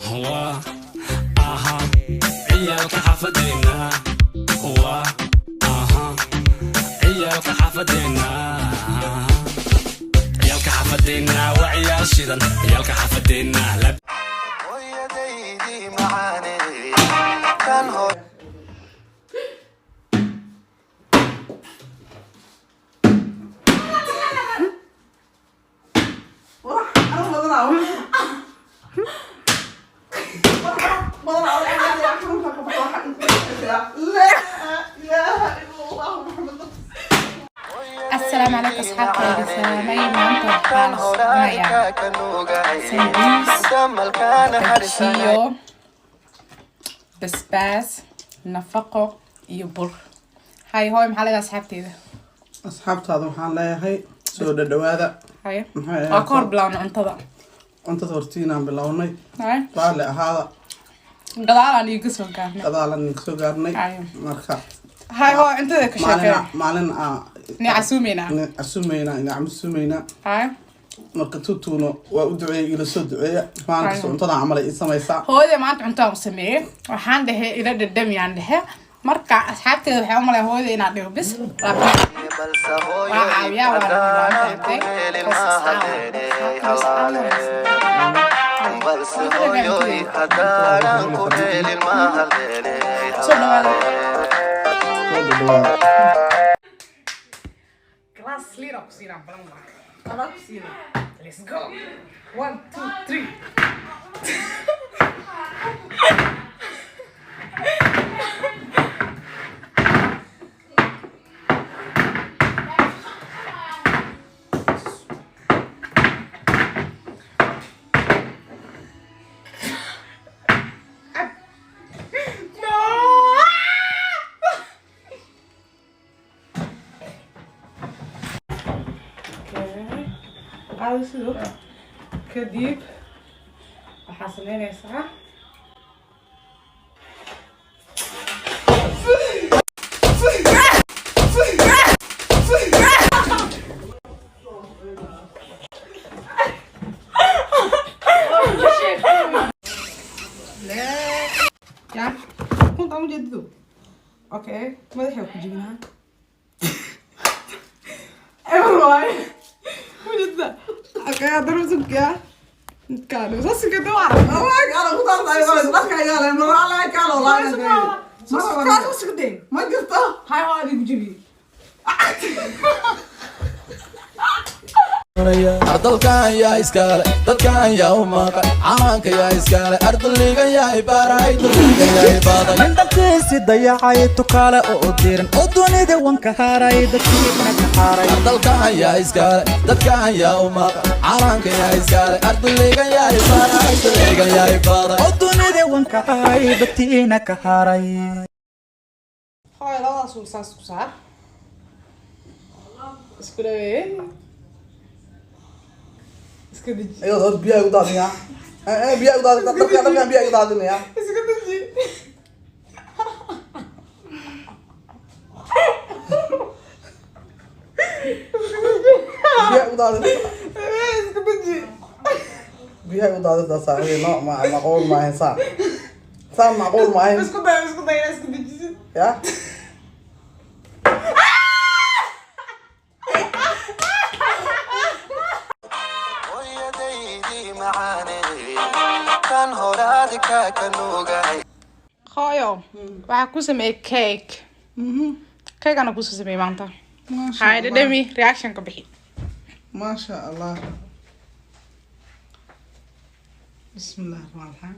هو اها عيالك حفدينا هو اها عيالك حفدينا عيالك حفدينا وعيال شيدن عيالك حفدينا لب ويديدي معاني كان هو السلام عليكم أصحابي سلامين وأنتم بخير كابتشيو بسباس نفقو يبر هاي هوي محلقة أصحابتي asxaabtaada waxaan leeyahay soo dhadhawaada هاي أكور بلاون أنتظر cuntada hortiinaan bilownay هاي raalli ahaada قضاء أنا يقسم كافنا gadaalan soo gaarnay أيوة. marka هاي هو أنت ذاك الشكل maalin نعسومينا casuumaynaa inaan casuumaynaa هاي marka tutuuno waa u duceeyay ila soo duceeya maalin kasta cuntada camal ay ii samaysaa hooyada maanta cunto aan sameeyay waxaan dhahay ila dhadhami aan dhahay marka asxaabteeda waxay u malay hooyada inaad dhigo bis waa caawiyaa waa dhahay soo dhawaada glass lira ku siina balan waa ku siina let's go 1 2 3 هذا شنو؟ كديب وحاصلين يسعى لا كنت عم جددو اوكي ما دحين كجيبينها ايوه وجدنا اوكي هذا رزق يا كانوا راسك دوار انا كنت عايز بس كاياله مره على كاله والله كانوا سكدين ما قلتها هاي هذه بجيبي ardalkan yaa iskale dadkan yaa u maqan calanka yaa iskale ardaligan yaa ibaarahay dulligan yaa ibaaday indhabtiisi dayacay tukaale oo diran oo dunida wanka haaray dadkiina ka haaray ardalkan yaa iskale dadkan yaa u maqan calanka yaa iskale ardaligan yaa ibaarahay dulligan yaa ibaaday oo dunida wanka haaray dadkiina ka haaray هاي لا صور ساس كسار اسكولي اسكدي ayo dad biyaa u daadinaya biyaa u daadinaya dadka biyaa u daadinaya اسكدي biyaa u daadinaya اسكدي biyaa u daadinaya saaxiib no ma macquul ma haysan saan macquul ma hayn اسكدي ya ويديدي معاني كان هورادك كنوغاي هايو waxaa ku sameeyay cake cake ana ku sameeyay maanta hay dhadhami reaction ka bixi ما شاء الله بسم الله الرحمن الرحيم